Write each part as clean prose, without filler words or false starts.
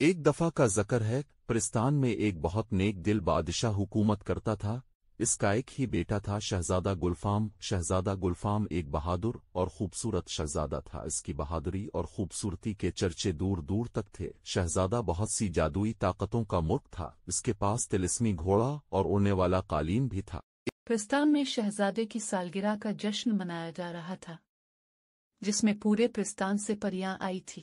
ایک دفعہ کا ذکر ہے، پرستان میں ایک بہت نیک دل بادشاہ حکومت کرتا تھا۔ اس کا ایک ہی بیٹا تھا، شہزادہ گلفام۔ شہزادہ گلفام ایک بہادر اور خوبصورت شہزادہ تھا۔ اس کی بہادری اور خوبصورتی کے چرچے دور دور تک تھے۔ شہزادہ بہت سی جادوئی طاقتوں کا ملک تھا۔ اس کے پاس طلسمی گھوڑا اور اڑنے والا قالین بھی تھا۔ پرستان میں شہزادے کی سالگرہ کا جشن منایا جا رہا تھا، جس میں پورے پرستان سے پریاں آئی تھی۔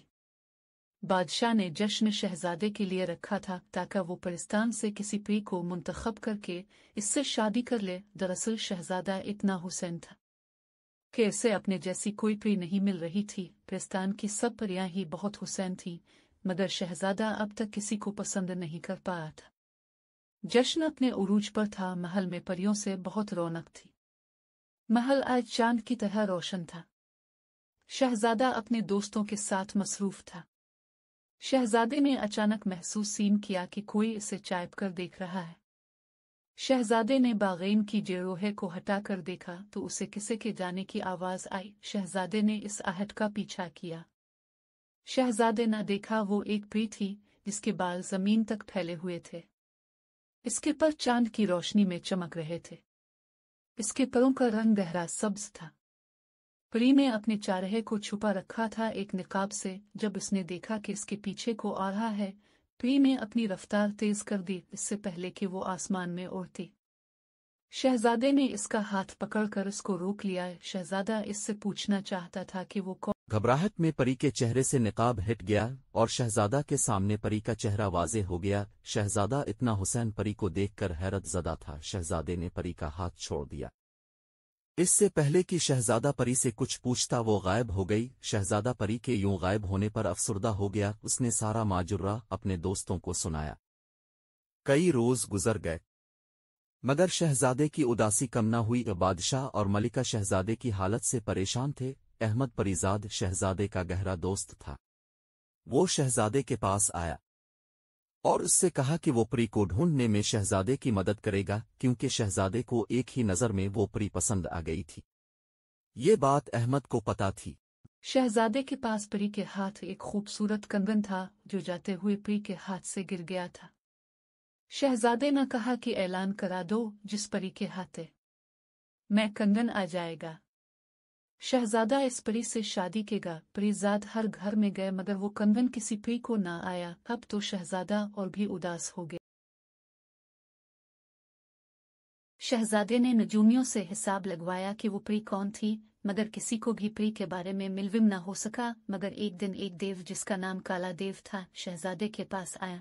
بادشاہ نے جشن شہزادے کے لیے رکھا تھا تاکہ وہ پرستان سے کسی پری کو منتخب کر کے اس سے شادی کر لے۔ دراصل شہزادہ اتنا حسین تھا کہ اسے اپنے جیسی کوئی پری نہیں مل رہی تھی۔ پرستان کی سب پریاں ہی بہت حسین تھیں، مگر شہزادہ اب تک کسی کو پسند نہیں کر پایا تھا۔ جشن اپنے عروج پر تھا۔ محل میں پریوں سے بہت رونق تھی۔ محل آج چاند کی طرح روشن تھا۔ شہزادہ اپنے دوستوں کے ساتھ مصروف تھا۔ شہزادے نے اچانک محسوس کیا کہ کوئی اسے چائپ کر دیکھ رہا ہے۔ شہزادے نے باغین کی جیروہے کو ہٹا کر دیکھا تو اسے کسی کے جانے کی آواز آئی۔ شہزادے نے اس آہٹ کا پیچھا کیا۔ شہزادے نے دیکھا وہ ایک پری تھی جس کے بال زمین تک پھیلے ہوئے تھے۔ اس کے پر چاند کی روشنی میں چمک رہے تھے۔ اس کے پروں کا رنگ گہرا سبز تھا۔ پری نے اپنے چارہے کو چھپا رکھا تھا ایک نقاب سے۔ جب اس نے دیکھا کہ اس کے پیچھے کو آ رہا ہے، پری نے اپنی رفتار تیز کر دی اس سے پہلے کہ وہ آسمان میں اڑتی۔ شہزادے نے اس کا ہاتھ پکڑ کر اس کو روک لیا۔ شہزادہ اس سے پوچھنا چاہتا تھا کہ وہ کون۔ گھبراہٹ میں پری کے چہرے سے نقاب ہٹ گیا اور شہزادہ کے سامنے پری کا چہرہ واضح ہو گیا۔ شہزادہ اتنا حسین پری کو دیکھ کر حیرت زدہ تھا۔ شہزادے نے پری کا ہاتھ چھوڑ دیا۔ اس سے پہلے کہ شہزادہ پری سے کچھ پوچھتا وہ غائب ہو گئی۔ شہزادہ پری کے یوں غائب ہونے پر افسردہ ہو گیا۔ اس نے سارا ماجرا اپنے دوستوں کو سنایا۔ کئی روز گزر گئے مگر شہزادے کی اداسی کم نہ ہوئی۔ بادشاہ اور ملکہ شہزادے کی حالت سے پریشان تھے۔ احمد پریزاد شہزادے کا گہرا دوست تھا۔ وہ شہزادے کے پاس آیا اور اس سے کہا کہ وہ پری کو ڈھونڈنے میں شہزادے کی مدد کرے گا، کیونکہ شہزادے کو ایک ہی نظر میں وہ پری پسند آ گئی تھی۔ یہ بات احمد کو پتہ تھی۔ شہزادے کے پاس پری کے ہاتھ ایک خوبصورت کنگن تھا جو جاتے ہوئے پری کے ہاتھ سے گر گیا تھا۔ شہزادے نے کہا کہ اعلان کرا دو جس پری کے ہاتھے میں کنگن آ جائے گا، شہزادہ اس پری سے شادی کے گا۔ پریزاد ہر گھر میں گئے مگر وہ کنگن کسی پری کو نہ آیا۔ اب تو شہزادہ اور بھی اداس ہو گیا۔ شہزادے نے نجومیوں سے حساب لگوایا کہ وہ پری کون تھی، مگر کسی کو بھی پری کے بارے میں معلوم نہ ہو سکا۔ مگر ایک دن ایک دیو جس کا نام کالا دیو تھا شہزادے کے پاس آیا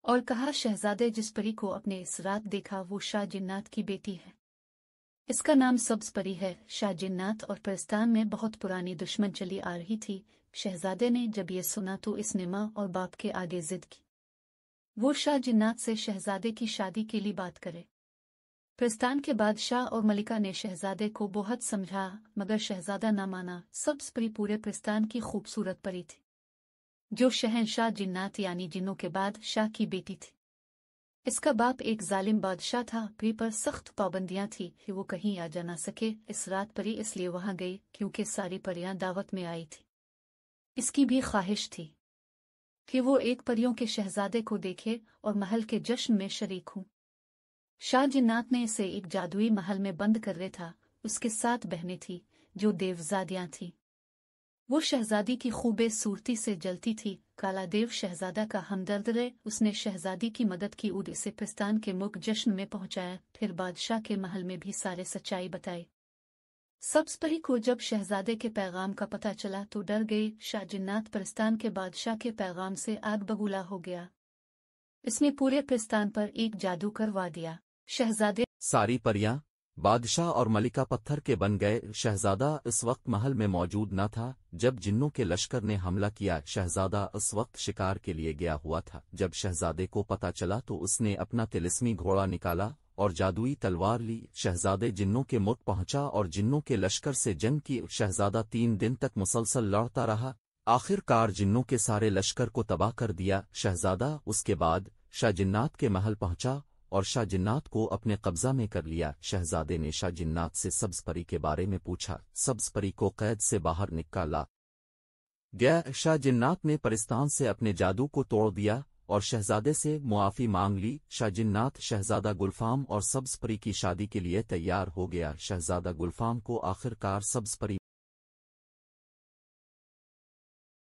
اور کہا، شہزادے جس پری کو اپنے اس رات دیکھا وہ شاہ جنات کی بیٹی ہے۔ اس کا نام سبز پری ہے۔ شاہ جنات اور پرستان میں بہت پرانی دشمن چلی آ رہی تھی۔ شہزادے نے جب یہ سنا تو اس نے ماں اور باپ کے آگے ضد کی وہ شاہ جنات سے شہزادے کی شادی کے لیے بات کرے۔ پرستان کے بادشاہ اور ملکہ نے شہزادے کو بہت سمجھا مگر شہزادہ نہ مانا۔ سبز پری پورے پرستان کی خوبصورت پری تھی جو شہنشاہ جنات یعنی جنوں کے بادشاہ کی بیٹی تھی۔ اس کا باپ ایک ظالم بادشاہ تھا۔ پری پر سخت پابندیاں تھی کہ وہ کہیں آ جا نہ سکے۔ اس رات پری اس لیے وہاں گئی کیونکہ ساری پریاں دعوت میں آئی تھی۔ اس کی بھی خواہش تھی کہ وہ ایک پریوں کے شہزادے کو دیکھے اور محل کے جشن میں شریک ہوں۔ شاہ جنات نے اسے ایک جادوئی محل میں بند کر رہا تھا۔ اس کے 7 بہنیں تھیں جو دیوزادیاں تھیں۔ وہ شہزادی کی خوبے صورتی سے جلتی تھی۔ کالا دیو شہزادہ کا ہمدرد رہے۔ اس نے شہزادی کی مدد کی اور اسے پرستان کے ملک جشن میں پہنچایا، پھر بادشاہ کے محل میں بھی سارے سچائی بتائی۔ سبز پری کو جب شہزادے کے پیغام کا پتہ چلا تو ڈر گئی۔ شاہ جنات پرستان کے بادشاہ کے پیغام سے آگ بگولا ہو گیا۔ اس نے پورے پرستان پر ایک جادو کروا دیا۔ شہزادے ساری پریاں، بادشاہ اور ملکہ پتھر کے بن گئے۔ شہزادہ اس وقت محل میں موجود نہ تھا جب جنوں کے لشکر نے حملہ کیا۔ شہزادہ اس وقت شکار کے لیے گیا ہوا تھا۔ جب شہزادے کو پتہ چلا تو اس نے اپنا طلسمی گھوڑا نکالا اور جادوئی تلوار لی۔ شہزادے جنوں کے ملک پہنچا اور جنوں کے لشکر سے جنگ کی۔ شہزادہ 3 دن تک مسلسل لڑتا رہا، آخر کار جنوں کے سارے لشکر کو تباہ کر دیا۔ شہزادہ اس کے بعد شاہ جنات کے محل پہنچا اور شاہ جنات کو اپنے قبضہ میں کر لیا۔ شہزادے نے شاہ جنات سے سبز پری کے بارے میں پوچھا۔ سبز پری کو قید سے باہر نکالا گیا۔ شاہ جنات نے پرستان سے اپنے جادو کو توڑ دیا اور شہزادے سے معافی مانگ لی۔ شاہ جنات شہزادہ گلفام اور سبز پری کی شادی کے لیے تیار ہو گیا۔ شہزادہ گلفام کو آخر کار سبز پری